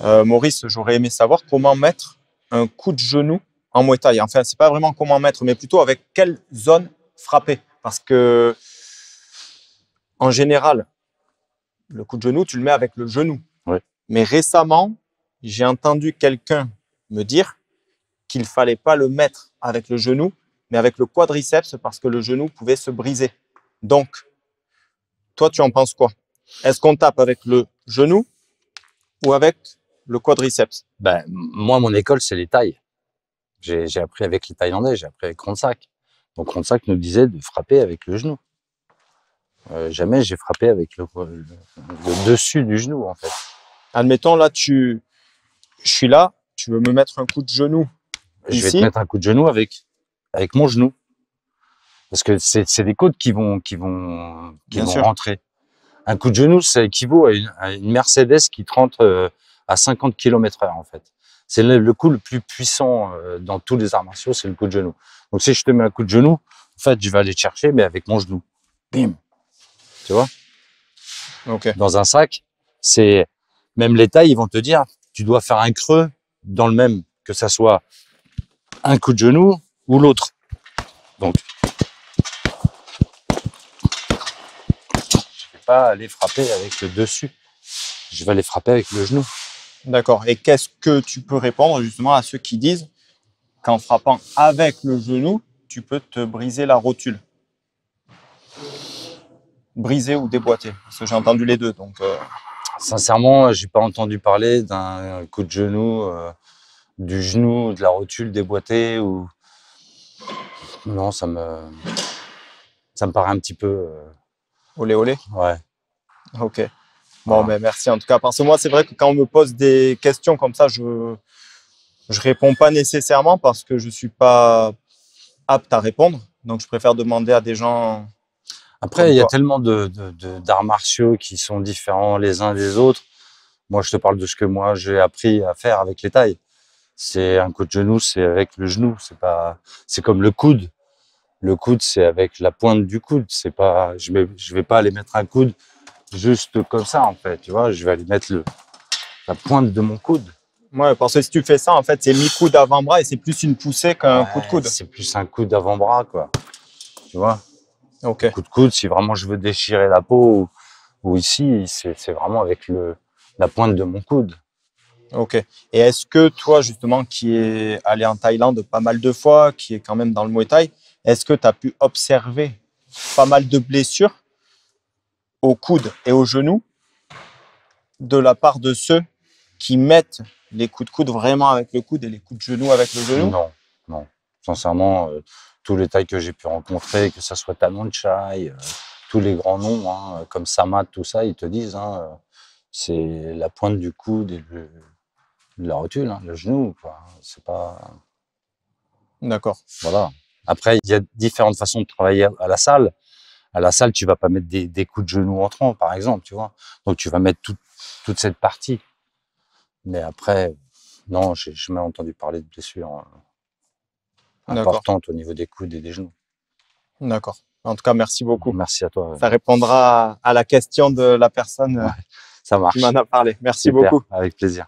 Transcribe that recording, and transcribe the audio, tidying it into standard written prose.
Maurice, j'aurais aimé savoir comment mettre un coup de genou en Muay Thai. Enfin, c'est pas vraiment comment mettre, mais plutôt avec quelle zone frapper. Parce que, en général, le coup de genou, tu le mets avec le genou. Ouais. Mais récemment, j'ai entendu quelqu'un me dire qu'il fallait pas le mettre avec le genou, mais avec le quadriceps parce que le genou pouvait se briser. Donc, toi, tu en penses quoi? Est-ce qu'on tape avec le genou ou avec le quadriceps? Ben, moi, mon école, c'est les Thaïs. J'ai appris avec les Thaïlandais, j'ai appris avec Ronsak. Donc Ronsak nous disait de frapper avec le genou. Jamais j'ai frappé avec le dessus du genou, en fait. Admettons, là, je suis là, tu veux me mettre un coup de genou Je vais te ici. mettre un coup de genou avec mon genou. Parce que c'est des côtes qui Bien vont sûr. rentrer. Un coup de genou, ça équivaut à une Mercedes qui te rentre à 50 km/h, en fait. C'est le coup le plus puissant dans tous les arts martiaux, c'est le coup de genou. Donc si je te mets un coup de genou, en fait, je vais aller te chercher, mais avec mon genou. Bim. Tu vois? Ok. Dans un sac, c'est même les tailles, ils vont te dire, tu dois faire un creux dans le même, que ça soit un coup de genou ou l'autre. Donc, je vais pas aller frapper avec le dessus. Je vais aller frapper avec le genou. D'accord. Et qu'est-ce que tu peux répondre justement à ceux qui disent qu'en frappant avec le genou, tu peux te briser la rotule? Briser ou déboîter? Parce que j'ai entendu les deux. Donc, Sincèrement, j'ai pas entendu parler d'un coup de genou, du genou, de la rotule déboîtée ou non, ça me paraît un petit peu olé olé. ouais, Ok. Bon, voilà. mais merci en tout cas. Parce que moi, c'est vrai que quand on me pose des questions comme ça, je réponds pas nécessairement parce que je suis pas apte à répondre. Donc, je préfère demander à des gens Après, comme il y a toi. tellement d'arts martiaux qui sont différents les uns des autres. Moi, je te parle de ce que moi j'ai appris à faire avec les tailles. C'est un coup de genou, c'est avec le genou. C'est comme le coude. Le coude, c'est avec la pointe du coude. C'est pas, je vais pas aller mettre un coude juste comme ça, en fait. Tu vois, je vais aller mettre la pointe de mon coude. Ouais, parce que si tu fais ça, en fait, c'est mi-coude avant-bras et c'est plus une poussée qu'un coup de Ouais, coude. c'est plus un coup d'avant-bras, quoi. Tu vois, Ok, le coup de coude, si vraiment je veux déchirer la peau, ou ici, c'est vraiment avec la pointe de mon coude. ok. Et est-ce que toi, justement, qui es allé en Thaïlande pas mal de fois, qui est quand même dans le Muay Thai, est-ce que tu as pu observer pas mal de blessures au coude et au genou de la part de ceux qui mettent les coups de coude vraiment avec le coude et les coups de genou avec le genou? Non, non. Sincèrement, tous les tailles que j'ai pu rencontrer, que ça soit Tanon Chai, tous les grands noms, hein, comme Samat, tout ça, ils te disent, hein, c'est la pointe du coude et la rotule, hein, le genou, quoi. C'est pas, D'accord, voilà. Après, il y a différentes façons de travailler à la salle. À la salle, tu vas pas mettre des coups de genou entrants, par exemple, tu vois. Donc, tu vas mettre toute cette partie. Mais après, non, j'ai jamais entendu parler de blessures d'accord, importantes au niveau des coudes et des genoux. d'accord. En tout cas, merci beaucoup. Merci à toi. Ça répondra à la question de la personne Ouais, ça qui m'en marche. a parlé. Merci Super, beaucoup. avec plaisir.